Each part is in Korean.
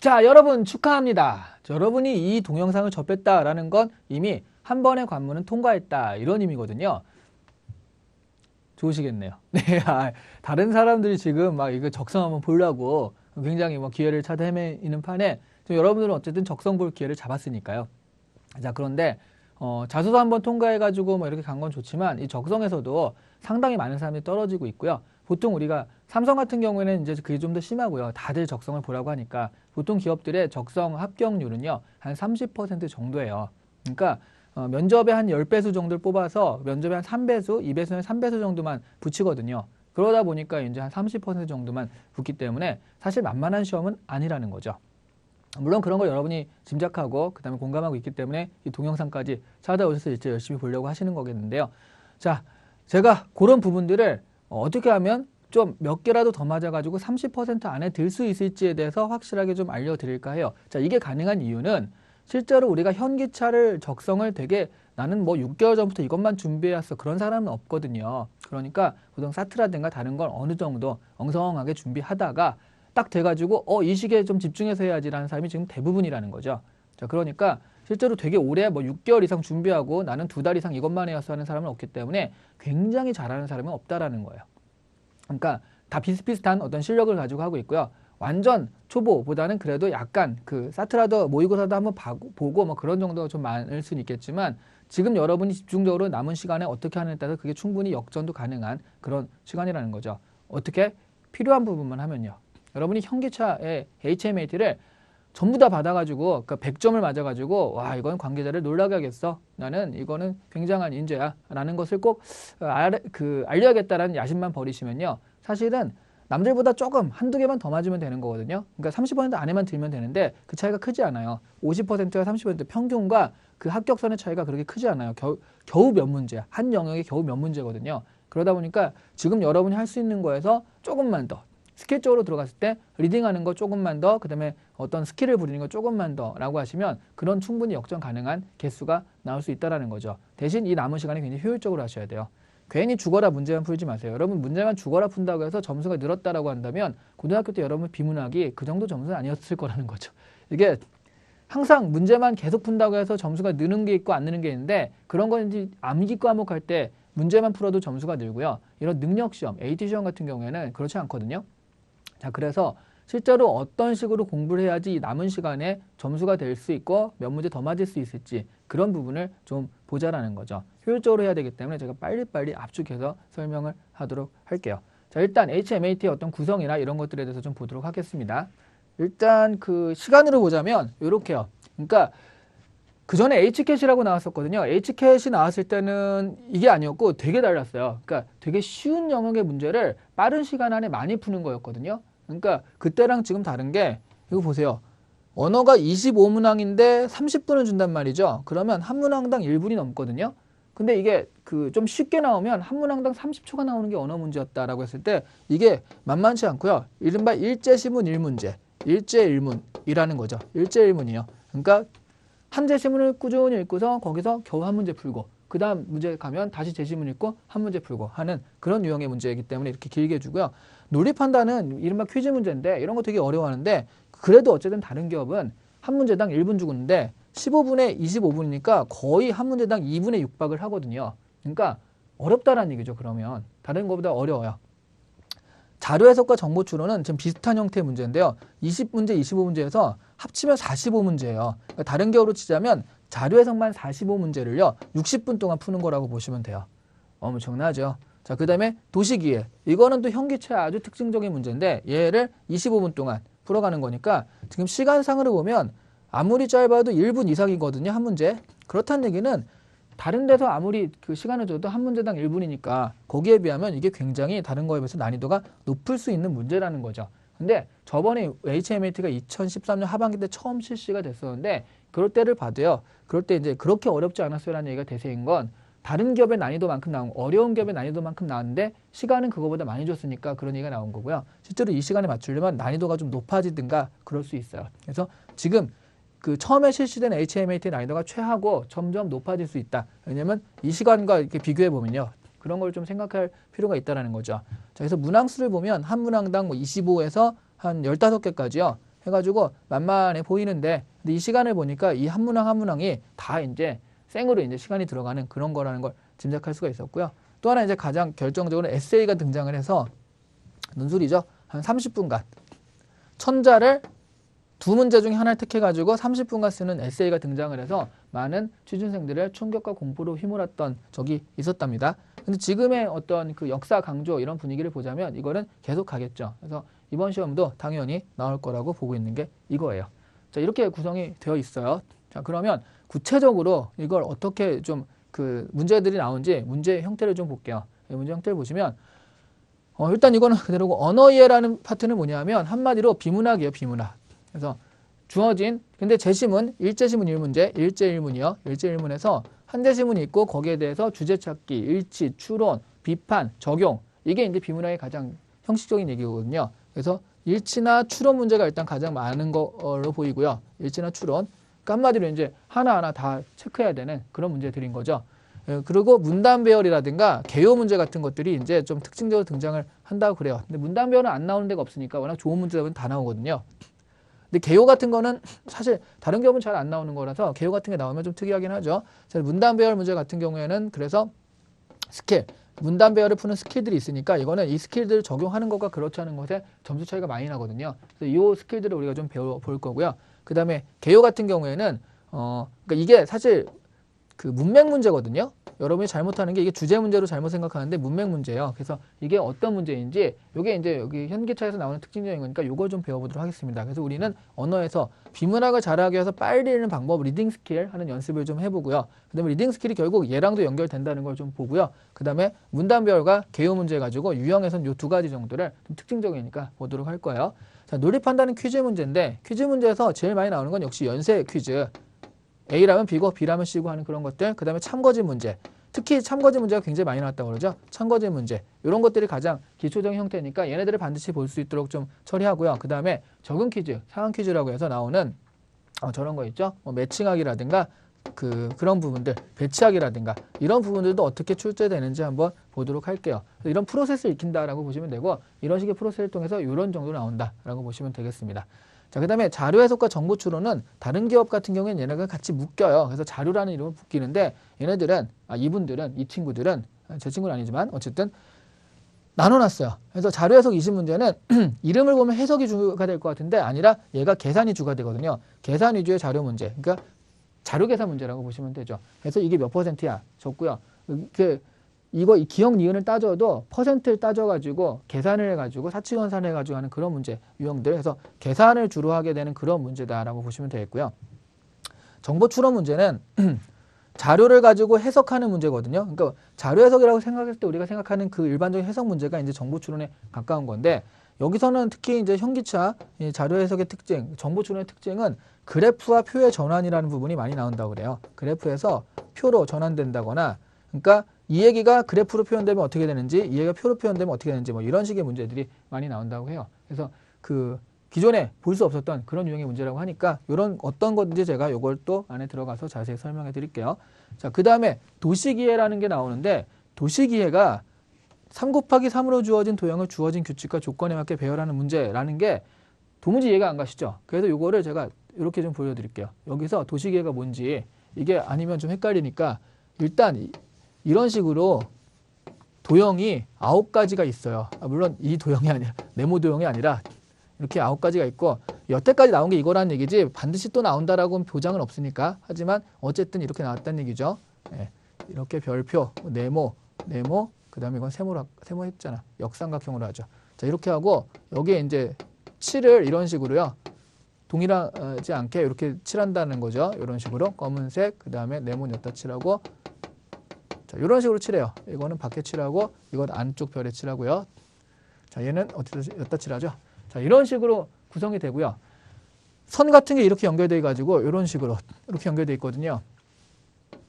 자, 여러분 축하합니다. 여러분이 이 동영상을 접했다라는 건 이미 한 번의 관문은 통과했다 이런 의미거든요. 좋으시겠네요. 네, 다른 사람들이 지금 막 이거 적성 한번 보려고 굉장히 뭐 기회를 찾아 헤매이는 판에 여러분들은 어쨌든 적성 볼 기회를 잡았으니까요. 자, 그런데 자소서 한번 통과해가지고 뭐 이렇게 간 건 좋지만 이 적성에서도 상당히 많은 사람들이 떨어지고 있고요. 보통 우리가 삼성 같은 경우에는 이제 그게 좀 더 심하고요. 다들 적성을 보라고 하니까 보통 기업들의 적성 합격률은요 한 30% 정도예요. 그러니까 면접에 한 10배수 정도를 뽑아서 면접에 한 3배수, 2배수는 3배수 정도만 붙이거든요. 그러다 보니까 이제 한 30% 정도만 붙기 때문에 사실 만만한 시험은 아니라는 거죠. 물론 그런 걸 여러분이 짐작하고 그 다음에 공감하고 있기 때문에 이 동영상까지 찾아오셔서 이제 열심히 보려고 하시는 거겠는데요. 자, 제가 그런 부분들을 어떻게 하면 좀 몇 개라도 더 맞아가지고 30% 안에 들 수 있을지에 대해서 확실하게 좀 알려드릴까 해요. 자, 이게 가능한 이유는 실제로 우리가 현기차를 적성을 되게 나는 뭐 6개월 전부터 이것만 준비해왔어 그런 사람은 없거든요. 그러니까 보통 사트라든가 다른 걸 어느 정도 엉성하게 준비하다가 딱 돼가지고 이 시기에 좀 집중해서 해야지라는 사람이 지금 대부분이라는 거죠. 자, 그러니까 실제로 되게 오래 뭐 6개월 이상 준비하고 나는 2달 이상 이것만 해왔어 하는 사람은 없기 때문에 굉장히 잘하는 사람은 없다라는 거예요. 그러니까 다 비슷비슷한 어떤 실력을 가지고 하고 있고요. 완전 초보보다는 그래도 약간 그 사트라도 모의고사도 한번 보고 뭐 그런 정도가 좀 많을 수는 있겠지만 지금 여러분이 집중적으로 남은 시간에 어떻게 하느냐에 따라서 그게 충분히 역전도 가능한 그런 시간이라는 거죠. 어떻게? 필요한 부분만 하면요. 여러분이 현기차의 HMAT를 전부 다 받아가지고 그러니까 100점을 맞아가지고 와 이건 관계자를 놀라게 하겠어. 나는 이거는 굉장한 인재야 라는 것을 꼭 알려야겠다라는 야심만 버리시면요. 사실은 남들보다 조금 한두 개만 더 맞으면 되는 거거든요. 그러니까 30% 안에만 들면 되는데 그 차이가 크지 않아요. 50%와 30% 평균과 그 합격선의 차이가 그렇게 크지 않아요. 겨우 몇 문제야. 한 영역에 겨우 몇 문제거든요. 그러다 보니까 지금 여러분이 할 수 있는 거에서 조금만 더 스킬 쪽으로 들어갔을 때 리딩하는 거 조금만 더, 그 다음에 어떤 스킬을 부리는 거 조금만 더 라고 하시면 그런 충분히 역전 가능한 개수가 나올 수 있다는 거죠. 대신 이 남은 시간에 굉장히 효율적으로 하셔야 돼요. 괜히 죽어라 문제만 풀지 마세요. 여러분 문제만 죽어라 푼다고 해서 점수가 늘었다라고 한다면 고등학교 때 여러분 비문학이 그 정도 점수는 아니었을 거라는 거죠. 이게 항상 문제만 계속 푼다고 해서 점수가 느는 게 있고 안 느는 게 있는데 그런 건 이제 암기 과목 할 때 문제만 풀어도 점수가 늘고요. 이런 능력시험, AT 시험 같은 경우에는 그렇지 않거든요. 자, 그래서 실제로 어떤 식으로 공부를 해야지 남은 시간에 점수가 될 수 있고 몇 문제 더 맞을 수 있을지 그런 부분을 좀 보자라는 거죠. 효율적으로 해야 되기 때문에 제가 빨리빨리 압축해서 설명을 하도록 할게요. 자, 일단 HMAT의 어떤 구성이나 이런 것들에 대해서 좀 보도록 하겠습니다. 일단 그 시간으로 보자면 이렇게요. 그러니까 그 전에 H캣이라고 나왔었거든요. H캣이 나왔을 때는 이게 아니었고 되게 달랐어요. 그러니까 되게 쉬운 영역의 문제를 빠른 시간 안에 많이 푸는 거였거든요. 그러니까 그때랑 지금 다른 게 이거 보세요. 언어가 25문항인데 30분을 준단 말이죠. 그러면 한 문항당 1분이 넘거든요. 근데 이게 그 좀 쉽게 나오면 한 문항당 30초가 나오는 게 언어 문제였다라고 했을 때 이게 만만치 않고요. 이른바 일제시문 1문제, 일제일문이라는 거죠. 일제일문이요. 그러니까 한 제시문을 꾸준히 읽고서 거기서 겨우 한 문제 풀고 그 다음 문제 가면 다시 제시문 읽고 한 문제 풀고 하는 그런 유형의 문제이기 때문에 이렇게 길게 주고요. 논리 판단은 이른바 퀴즈 문제인데 이런 거 되게 어려워하는데 그래도 어쨌든 다른 기업은 한 문제당 1분 주고는데 15분에 25분이니까 거의 한 문제당 2분의 6박을 하거든요. 그러니까 어렵다라는 얘기죠. 그러면 다른 것보다 어려워요. 자료 해석과 정보 추론은 좀 비슷한 형태의 문제인데요. 20문제, 25문제에서 합치면 45문제예요. 그러니까 다른 기업으로 치자면 자료 해석만 45문제를요. 60분 동안 푸는 거라고 보시면 돼요. 엄청나죠? 자, 그 다음에 도시기회. 이거는 또 현기차의 아주 특징적인 문제인데 얘를 25분 동안 풀어가는 거니까 지금 시간상으로 보면 아무리 짧아도 1분 이상이거든요. 한 문제. 그렇다는 얘기는 다른 데서 아무리 그 시간을 줘도 한 문제당 1분이니까 거기에 비하면 이게 굉장히 다른 거에 비해서 난이도가 높을 수 있는 문제라는 거죠. 근데 저번에 HMAT가 2013년 하반기 때 처음 실시가 됐었는데 그럴 때를 봐도요. 그럴 때 이제 그렇게 어렵지 않았어요라는 얘기가 대세인 건 다른 기업의 난이도만큼 나온 어려운 기업의 난이도만큼 나왔는데 시간은 그거보다 많이 줬으니까 그런 얘기가 나온 거고요. 실제로 이 시간에 맞추려면 난이도가 좀 높아지든가 그럴 수 있어요. 그래서 지금 그 처음에 실시된 HMAT 난이도가 최하고 점점 높아질 수 있다. 왜냐면 이 시간과 이렇게 비교해 보면요. 그런 걸 좀 생각할 필요가 있다는 거죠. 자, 그래서 문항수를 보면 한 문항당 뭐 25에서 한 15개까지요. 해가지고 만만해 보이는데 근데 이 시간을 보니까 이 한 문항 한 문항이 다 이제 생으로 이제 시간이 들어가는 그런 거라는 걸 짐작할 수가 있었고요. 또 하나 이제 가장 결정적으로 에세이가 등장을 해서 논술이죠. 한 30분간 천자를 두 문제 중에 하나를 택해가지고 30분간 쓰는 에세이가 등장을 해서 많은 취준생들을 충격과 공포로 휘몰았던 적이 있었답니다. 근데 지금의 어떤 그 역사 강조 이런 분위기를 보자면 이거는 계속 가겠죠. 그래서 이번 시험도 당연히 나올 거라고 보고 있는 게 이거예요. 자, 이렇게 구성이 되어 있어요. 자, 그러면 구체적으로 이걸 어떻게 좀 그 문제들이 나온지 문제 형태를 좀 볼게요. 문제 형태를 보시면 일단 이거는 그대로고 언어 이해라는 파트는 뭐냐면 한마디로 비문학이에요. 비문학. 그래서 주어진 근데 제시문 일제시문 1문제 일제 1문이요. 일제 1문에서 한제시문이 있고 거기에 대해서 주제 찾기, 일치, 추론, 비판, 적용 이게 이제 비문학의 가장 형식적인 얘기거든요. 그래서 일치나 추론 문제가 일단 가장 많은 걸로 보이고요. 일치나 추론. 그러니까 한마디로 이제 하나하나 다 체크해야 되는 그런 문제들인 거죠. 그리고 문단 배열이라든가 개요 문제 같은 것들이 이제 좀 특징적으로 등장을 한다고 그래요. 근데 문단 배열은 안 나오는 데가 없으니까 워낙 좋은 문제들은 다 나오거든요. 근데 개요 같은 거는 사실 다른 기업은 잘 안 나오는 거라서 개요 같은 게 나오면 좀 특이하긴 하죠. 문단 배열 문제 같은 경우에는 그래서 스킬, 문단 배열을 푸는 스킬들이 있으니까 이거는 이 스킬들을 적용하는 것과 그렇지 않은 것에 점수 차이가 많이 나거든요. 그래서 이 스킬들을 우리가 좀 배워볼 거고요. 그 다음에 개요 같은 경우에는 그러니까 이게 사실 그 문맥 문제거든요. 여러분이 잘못하는 게 이게 주제 문제로 잘못 생각하는데 문맥 문제예요. 그래서 이게 어떤 문제인지 이게 이제 여기 현기차에서 나오는 특징적인 거니까 이걸 좀 배워보도록 하겠습니다. 그래서 우리는 언어에서 비문학을 잘하기 위해서 빨리 읽는 방법, 리딩 스킬 하는 연습을 좀 해보고요. 그 다음에 리딩 스킬이 결국 얘랑도 연결된다는 걸 좀 보고요. 그 다음에 문단 배열과 개요 문제 가지고 유형에서는 이 두 가지 정도를 좀 특징적이니까 보도록 할 거예요. 자, 논리판단은 퀴즈 문제인데 퀴즈 문제에서 제일 많이 나오는 건 역시 연세 퀴즈. A라면 B고 B라면 C고 하는 그런 것들. 그 다음에 참거짓 문제. 특히 참거짓 문제가 굉장히 많이 나왔다고 그러죠. 참거짓 문제. 이런 것들이 가장 기초적인 형태니까 얘네들을 반드시 볼 수 있도록 좀 처리하고요. 그 다음에 적응 퀴즈, 상황 퀴즈라고 해서 나오는 저런 거 있죠. 매칭하기라든가 그런 부분들, 배치하기라든가 이런 부분들도 어떻게 출제되는지 한번 보도록 할게요. 이런 프로세스를 익힌다라고 보시면 되고 이런 식의 프로세스를 통해서 이런 정도 나온다라고 보시면 되겠습니다. 자, 그 다음에 자료 해석과 정보 추론은 다른 기업 같은 경우에는 얘네가 같이 묶여요. 그래서 자료라는 이름을 붙이는데 얘네들은 이분들은 이 친구들은 제 친구는 아니지만 어쨌든 나눠놨어요. 그래서 자료 해석 20문제는 이름을 보면 해석이 주가 될 것 같은데 아니라 얘가 계산이 주가 되거든요. 계산 위주의 자료 문제. 그러니까 자료 계산 문제라고 보시면 되죠. 그래서 이게 몇 %야? 적고요. 이거 기억 니은을 따져도 퍼센트를 따져가지고 계산을 해가지고 사칙원산을 해가지고 하는 그런 문제 유형들. 그래서 계산을 주로 하게 되는 그런 문제다라고 보시면 되겠고요. 정보 추론 문제는 자료를 가지고 해석하는 문제거든요. 그러니까 자료 해석이라고 생각했을 때 우리가 생각하는 그 일반적인 해석 문제가 이제 정보 추론에 가까운 건데 여기서는 특히 이제 현기차 자료 해석의 특징, 정보 추론의 특징은 그래프와 표의 전환이라는 부분이 많이 나온다고 그래요. 그래프에서 표로 전환된다거나 그러니까 이 얘기가 그래프로 표현되면 어떻게 되는지 이 얘기가 표로 표현되면 어떻게 되는지 뭐 이런 식의 문제들이 많이 나온다고 해요. 그래서 기존에 볼 수 없었던 그런 유형의 문제라고 하니까 이런 어떤 건지 제가 이걸 또 안에 들어가서 자세히 설명해 드릴게요. 자, 그 다음에 도시기회라는 게 나오는데 도시기회가 3+3으로 주어진 도형을 주어진 규칙과 조건에 맞게 배열하는 문제라는 게 도무지 이해가 안 가시죠? 그래서 이거를 제가 이렇게 좀 보여드릴게요. 여기서 도시기회가 뭔지 이게 아니면 좀 헷갈리니까 일단 이런 식으로 도형이 9가지가 있어요. 물론 이 도형이 아니라 네모 도형이 아니라 이렇게 9가지가 있고 여태까지 나온 게 이거라는 얘기지 반드시 또 나온다라고 보장은 없으니까 하지만 어쨌든 이렇게 나왔다는 얘기죠. 네. 이렇게 별표, 네모, 그 다음에 이건 세모 했잖아. 역삼각형으로 하죠. 자, 이렇게 하고 여기에 이제 칠을 이런 식으로요. 동일하지 않게 이렇게 칠한다는 거죠. 이런 식으로 검은색, 그 다음에 네모는 여기다 칠하고 자, 이런 식으로 칠해요. 이거는 밖에 칠하고 이건 안쪽 별에 칠하고요. 자, 얘는 여기다 칠하죠. 자, 이런 식으로 구성이 되고요. 선 같은 게 이렇게 연결되어 가지고 이런 식으로 이렇게 연결되어 있거든요.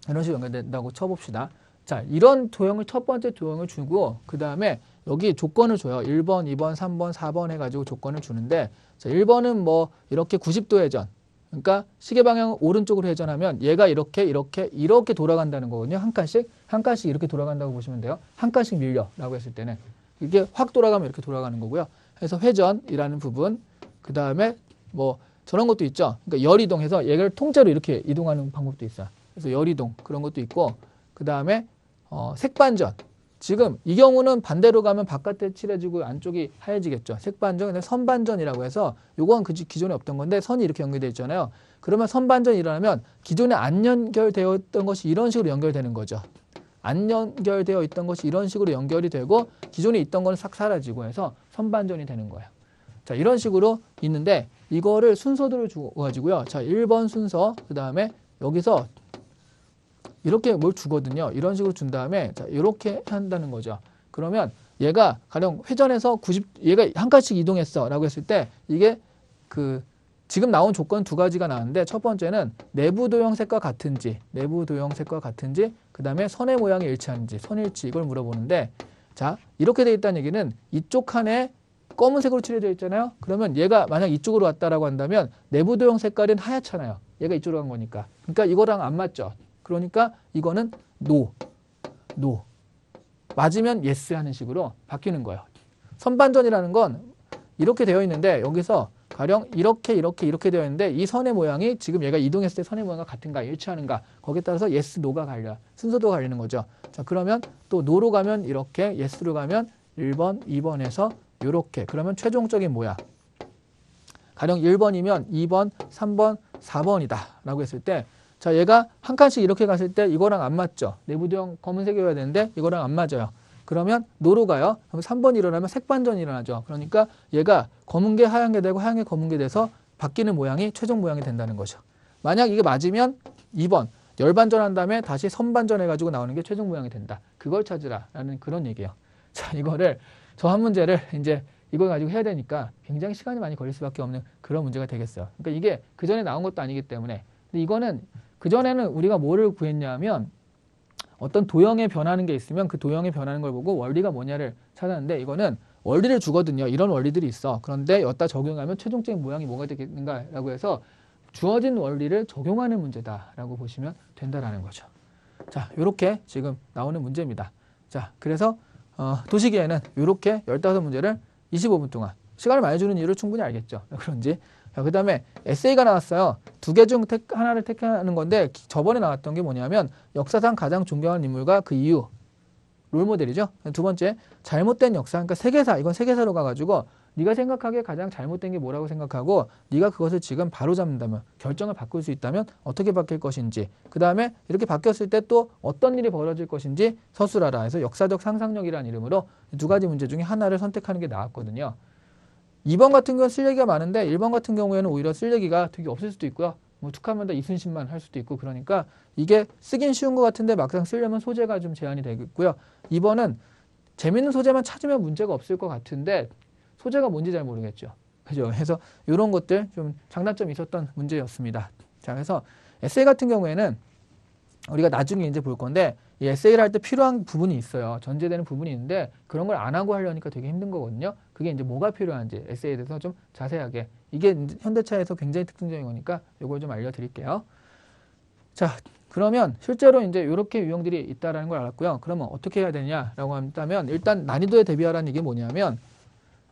이런 식으로 연결된다고 쳐봅시다. 자, 이런 도형을 첫 번째 도형을 주고 그 다음에 여기 조건을 줘요. 1번, 2번, 3번, 4번 해가지고 조건을 주는데 자, 1번은 뭐 이렇게 90도 회전. 그러니까 시계 방향 오른쪽으로 회전하면 얘가 이렇게 돌아간다는 거거든요. 한 칸씩 이렇게 돌아간다고 보시면 돼요. 한 칸씩 밀려라고 했을 때는 이게 확 돌아가면 이렇게 돌아가는 거고요. 그래서 회전이라는 부분, 그 다음에 뭐 저런 것도 있죠. 그러니까 열 이동해서 얘를 통째로 이렇게 이동하는 방법도 있어요. 그래서 열 이동 그런 것도 있고 그 다음에 색반전. 지금 이 경우는 반대로 가면 바깥에 칠해지고 안쪽이 하얘지겠죠. 색반전, 근데 선반전이라고 해서 요건 기존에 없던 건데 선이 이렇게 연결되어 있잖아요. 그러면 선반전이 일어나면 기존에 안 연결되어 있던 것이 이런 식으로 연결되는 거죠. 안 연결되어 있던 것이 이런 식으로 연결이 되고 기존에 있던 건 싹 사라지고 해서 선반전이 되는 거예요. 자, 이런 식으로 있는데 이거를 순서대로 주어가지고요. 자, 1번 순서, 그 다음에 여기서 이렇게 뭘 주거든요. 이런 식으로 준 다음에 자, 이렇게 한다는 거죠. 그러면 얘가 가령 회전해서 얘가 한 칸씩 이동했어 라고 했을 때 이게 지금 나온 조건 두 가지가 나왔는데 첫 번째는 내부 도형색과 같은지 그 다음에 선의 모양이 일치하는지 선일치 이걸 물어보는데 자, 이렇게 돼 있다는 얘기는 이쪽 칸에 검은색으로 칠해져 있잖아요. 그러면 얘가 만약 이쪽으로 왔다라고 한다면 내부 도형 색깔은 하얗잖아요. 얘가 이쪽으로 간 거니까. 그러니까 이거랑 안 맞죠. 그러니까 이거는 no. 맞으면 yes 하는 식으로 바뀌는 거예요. 선반전이라는 건 이렇게 되어 있는데 여기서 가령 이렇게 되어 있는데 이 선의 모양이 지금 얘가 이동했을 때 선의 모양과 같은가 일치하는가 거기에 따라서 yes, no가 갈려 순서도가 갈리는 거죠. 자, 그러면 또 no로 가면 이렇게 yes로 가면 1번, 2번에서 이렇게 그러면 최종적인 모양 가령 1번이면 2번, 3번, 4번이다 라고 했을 때 자, 얘가 한 칸씩 이렇게 갔을 때 이거랑 안 맞죠. 내부도형 검은색이어야 되는데 이거랑 안 맞아요. 그러면 노로 가요. 그럼 3번이 일어나면 색반전이 일어나죠. 그러니까 얘가 검은 게 하얀 게 되고 하얀 게 검은 게 돼서 바뀌는 모양이 최종 모양이 된다는 거죠. 만약 이게 맞으면 2번 열반전한 다음에 다시 선반전해가지고 나오는 게 최종 모양이 된다. 그걸 찾으라라는 그런 얘기예요. 자, 이거를 저 한 문제를 이제 이걸 가지고 해야 되니까 굉장히 시간이 많이 걸릴 수밖에 없는 그런 문제가 되겠어요. 그러니까 이게 그 전에 나온 것도 아니기 때문에 근데 이거는 그 전에는 우리가 뭐를 구했냐면 어떤 도형에 변하는 게 있으면 그 도형에 변하는 걸 보고 원리가 뭐냐를 찾았는데 이거는 원리를 주거든요. 이런 원리들이 있어. 그런데 여기다 적용하면 최종적인 모양이 뭐가 되겠는가라고 해서 주어진 원리를 적용하는 문제다라고 보시면 된다라는 거죠. 자, 이렇게 지금 나오는 문제입니다. 자, 그래서 도시기에는 이렇게 15문제를 25분 동안 시간을 많이 주는 이유를 충분히 알겠죠. 그런지 그 다음에 에세이가 나왔어요. 두 개 중 하나를 택하는 건데 저번에 나왔던 게 뭐냐면 역사상 가장 존경하는 인물과 그 이유 롤모델이죠. 두 번째 잘못된 역사 그러니까 세계사 이건 세계사로 가가지고 네가 생각하기에 가장 잘못된 게 뭐라고 생각하고 네가 그것을 지금 바로잡는다면 결정을 바꿀 수 있다면 어떻게 바뀔 것인지 그 다음에 이렇게 바뀌었을 때 또 어떤 일이 벌어질 것인지 서술하라 해서 역사적 상상력이라는 이름으로 두 가지 문제 중에 하나를 선택하는 게 나왔거든요. 2번 같은 경우는 쓸 얘기가 많은데 1번 같은 경우에는 오히려 쓸 얘기가 되게 없을 수도 있고요. 뭐 툭하면 다 이순신만 할 수도 있고 그러니까 이게 쓰긴 쉬운 것 같은데 막상 쓰려면 소재가 좀 제한이 되겠고요. 2번은 재밌는 소재만 찾으면 문제가 없을 것 같은데 소재가 뭔지 잘 모르겠죠. 그죠? 그래서 이런 것들 좀 장단점이 있었던 문제였습니다. 자, 그래서 에세이 같은 경우에는 우리가 나중에 이제 볼 건데 이 에세이를 할 때 필요한 부분이 있어요. 전제되는 부분이 있는데 그런 걸 안 하고 하려니까 되게 힘든 거거든요. 그게 이제 뭐가 필요한지 에세이에 대해서 좀 자세하게 이게 현대차에서 굉장히 특징적인 거니까 이걸 좀 알려드릴게요. 자, 그러면 실제로 이제 이렇게 유형들이 있다라는 걸 알았고요. 그러면 어떻게 해야 되냐라고 한다면 일단 난이도에 대비하라는 이게 뭐냐면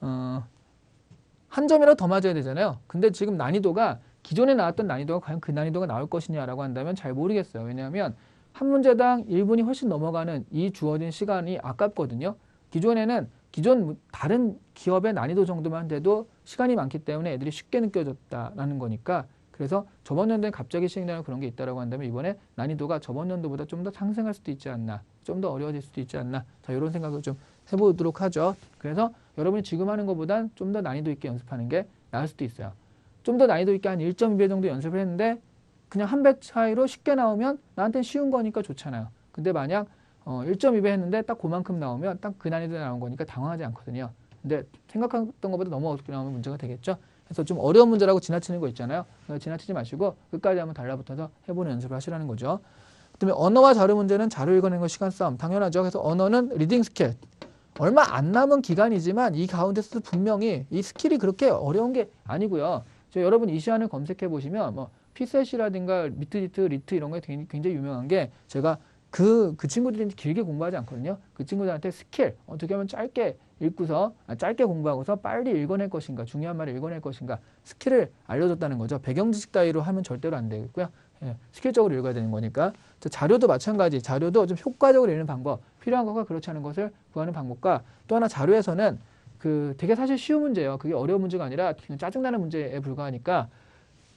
한 점이라도 더 맞아야 되잖아요. 근데 지금 난이도가 기존에 나왔던 난이도가 과연 그 난이도가 나올 것이냐라고 한다면 잘 모르겠어요. 왜냐하면 한 문제당 1분이 훨씬 넘어가는 이 주어진 시간이 아깝거든요. 기존에는 다른 기업의 난이도 정도만 돼도 시간이 많기 때문에 애들이 쉽게 느껴졌다라는 거니까 그래서 저번 연도에 갑자기 시행되는 그런 게 있다라고 한다면 이번에 난이도가 저번 연도보다 좀 더 상승할 수도 있지 않나 좀 더 어려워질 수도 있지 않나 자 이런 생각을 좀 해보도록 하죠. 그래서 여러분이 지금 하는 것보단 좀 더 난이도 있게 연습하는 게 나을 수도 있어요. 좀 더 난이도 있게 한 1.2배 정도 연습을 했는데 그냥 한 배 차이로 쉽게 나오면 나한테는 쉬운 거니까 좋잖아요. 근데 만약 1.2배 했는데 딱 그만큼 나오면 딱 그 난이도에 나온 거니까 당황하지 않거든요. 근데 생각했던 것보다 너무 어렵게 나오면 문제가 되겠죠. 그래서 좀 어려운 문제라고 지나치는 거 있잖아요. 지나치지 마시고 끝까지 한번 달라붙어서 해보는 연습을 하시라는 거죠. 그다음에 언어와 자료 문제는 자료 읽어내는 거 시간 싸움 당연하죠. 그래서 언어는 리딩 스킬 얼마 안 남은 기간이지만 이 가운데서 분명히 이 스킬이 그렇게 어려운 게 아니고요. 여러분 이 시간을 검색해 보시면 뭐 피셋이라든가 미트리트, 리트 이런 게 굉장히 유명한 게 제가 그 친구들이 길게 공부하지 않거든요. 그 친구들한테 스킬 어떻게 하면 짧게 읽고서 짧게 공부하고서 빨리 읽어낼 것인가, 중요한 말을 읽어낼 것인가, 스킬을 알려줬다는 거죠. 배경 지식 따위로 하면 절대로 안 되겠고요. 예, 스킬적으로 읽어야 되는 거니까. 자료도 마찬가지. 자료도 좀 효과적으로 읽는 방법, 필요한 것과 그렇지 않은 것을 구하는 방법과 또 하나 자료에서는 되게 사실 쉬운 문제예요. 그게 어려운 문제가 아니라 짜증나는 문제에 불과하니까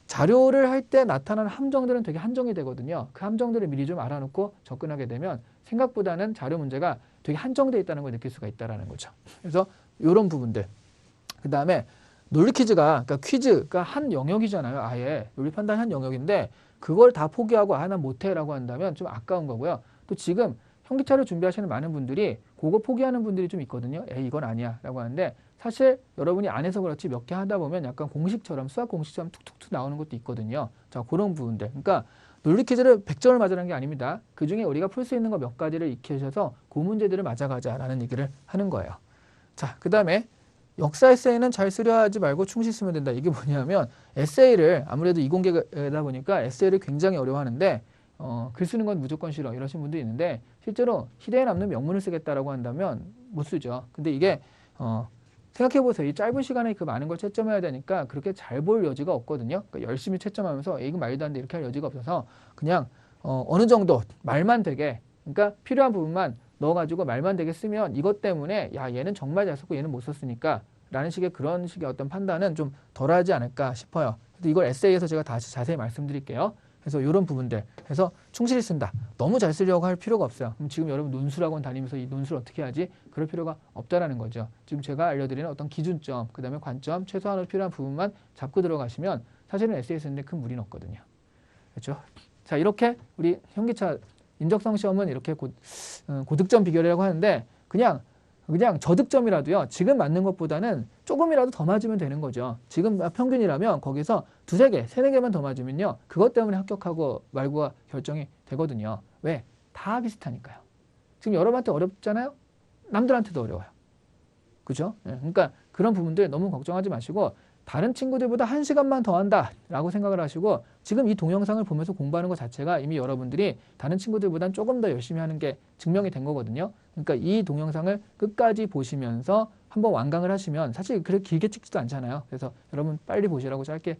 자료를 할 때 나타나는 함정들은 되게 한정이 되거든요. 그 함정들을 미리 좀 알아놓고 접근하게 되면 생각보다는 자료 문제가 되게 한정되어 있다는 걸 느낄 수가 있다는 거죠. 그래서 이런 부분들. 그 다음에 논리 퀴즈가, 그러니까 퀴즈가 한 영역이잖아요. 아예 논리 판단 한 영역인데 그걸 다 포기하고 난 못해라고 한다면 좀 아까운 거고요. 또 지금 현기차를 준비하시는 많은 분들이 그거 포기하는 분들이 좀 있거든요. 에이, 이건 아니야 라고 하는데 사실 여러분이 안 해서 그렇지 몇 개 하다 보면 약간 공식처럼, 수학 공식처럼 툭툭툭 나오는 것도 있거든요. 자, 그런 부분들. 그러니까 논리 퀴즈를 100점을 맞으라는 게 아닙니다. 그중에 우리가 풀 수 있는 거 몇 가지를 익히셔서 그 문제들을 맞아가자라는 얘기를 하는 거예요. 자, 그 다음에 역사 에세이는 잘 쓰려 하지 말고 충실 쓰면 된다. 이게 뭐냐면 에세이를 아무래도 이공계다 보니까 에세이를 굉장히 어려워하는데 글 쓰는 건 무조건 싫어 이러신 분도 있는데 실제로 시대에 남는 명문을 쓰겠다라고 한다면 못 쓰죠. 근데 이게 생각해보세요. 이 짧은 시간에 그 많은 걸 채점해야 되니까 그렇게 잘 볼 여지가 없거든요. 그러니까 열심히 채점하면서 이거 말도 안 돼 이렇게 할 여지가 없어서 그냥 어느 정도 말만 되게, 그러니까 필요한 부분만 넣어가지고 말만 되게 쓰면 이것 때문에 야 얘는 정말 잘 썼고 얘는 못 썼으니까 라는 식의 그런 식의 어떤 판단은 좀 덜하지 않을까 싶어요. 그래서 이걸 에세이에서 제가 다시 자세히 말씀드릴게요. 그래서 이런 부분들 해서 충실히 쓴다. 너무 잘 쓰려고 할 필요가 없어요. 그럼 지금 여러분 논술학원 다니면서 이 논술 어떻게 하지? 그럴 필요가 없다라는 거죠. 지금 제가 알려드리는 어떤 기준점, 그 다음에 관점, 최소한으로 필요한 부분만 잡고 들어가시면 사실은 에세이 쓰는데 큰 무리는 없거든요. 그렇죠? 자, 이렇게 우리 현기차 인적성 시험은 이렇게 고득점 비결이라고 하는데 그냥 저득점이라도요. 지금 맞는 것보다는 조금이라도 더 맞으면 되는 거죠. 지금 평균이라면 거기서 두세 개, 세네 개만 더 맞으면요. 그것 때문에 합격하고 말고가 결정이 되거든요. 왜? 다 비슷하니까요. 지금 여러분한테 어렵잖아요? 남들한테도 어려워요. 그죠? 그러니까 그런 부분들 너무 걱정하지 마시고 다른 친구들보다 1시간만 더 한다 라고 생각을 하시고 지금 이 동영상을 보면서 공부하는 것 자체가 이미 여러분들이 다른 친구들보다는 조금 더 열심히 하는 게 증명이 된 거거든요. 그러니까 이 동영상을 끝까지 보시면서 한번 완강을 하시면 사실 그렇게 길게 찍지도 않잖아요. 그래서 여러분 빨리 보시라고 짧게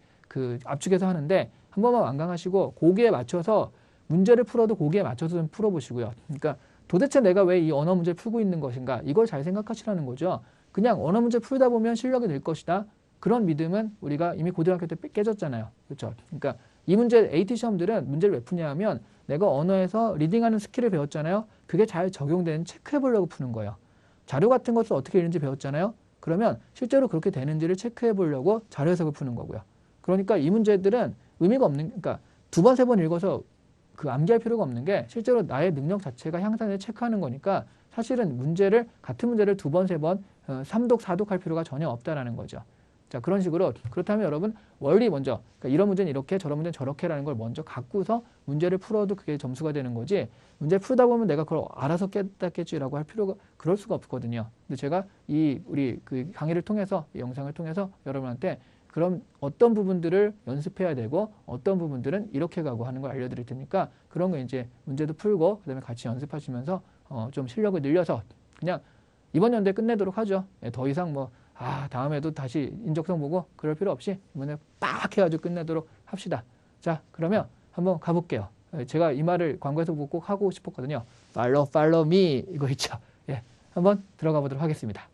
압축해서 하는데 한 번만 완강하시고 거기에 맞춰서 문제를 풀어도 거기에 맞춰서 좀 풀어보시고요. 그러니까 도대체 내가 왜 이 언어 문제를 풀고 있는 것인가 이걸 잘 생각하시라는 거죠. 그냥 언어 문제 풀다 보면 실력이 늘 것이다. 그런 믿음은 우리가 이미 고등학교 때 깨졌잖아요. 그렇죠? 그러니까 이 문제 AT 시험들은 문제를 왜 푸냐 하면 내가 언어에서 리딩하는 스킬을 배웠잖아요. 그게 잘 적용되는 체크해 보려고 푸는 거예요. 자료 같은 것을 어떻게 읽는지 배웠잖아요. 그러면 실제로 그렇게 되는지를 체크해 보려고 자료 해석을 푸는 거고요. 그러니까 이 문제들은 의미가 없는, 그러니까 두 번, 세 번 읽어서 암기할 필요가 없는 게 실제로 나의 능력 자체가 향상을 체크하는 거니까 사실은 같은 문제를 두 번, 세 번, 3독, 4독 할 필요가 전혀 없다라는 거죠. 자, 그런 식으로 그렇다면 여러분 원리 먼저 그러니까 이런 문제는 이렇게 저런 문제는 저렇게라는 걸 먼저 갖고서 문제를 풀어도 그게 점수가 되는 거지 문제 풀다 보면 내가 그걸 알아서 깨닫겠지라고 할 필요가 그럴 수가 없거든요. 근데 제가 우리 강의를 통해서 이 영상을 통해서 여러분한테 그럼 어떤 부분들을 연습해야 되고 어떤 부분들은 이렇게 가고 하는 걸 알려드릴 테니까 그런 거 이제 문제도 풀고 그다음에 같이 연습하시면서 좀 실력을 늘려서 그냥 이번 연도에 끝내도록 하죠. 더 이상 다음에도 다시 인적성 보고 그럴 필요 없이 이번에 빡 해가지고 끝내도록 합시다. 자, 그러면 한번 가볼게요. 제가 이 말을 광고에서 꼭 하고 싶었거든요. Follow me 이거 있죠. 예, 한번 들어가 보도록 하겠습니다.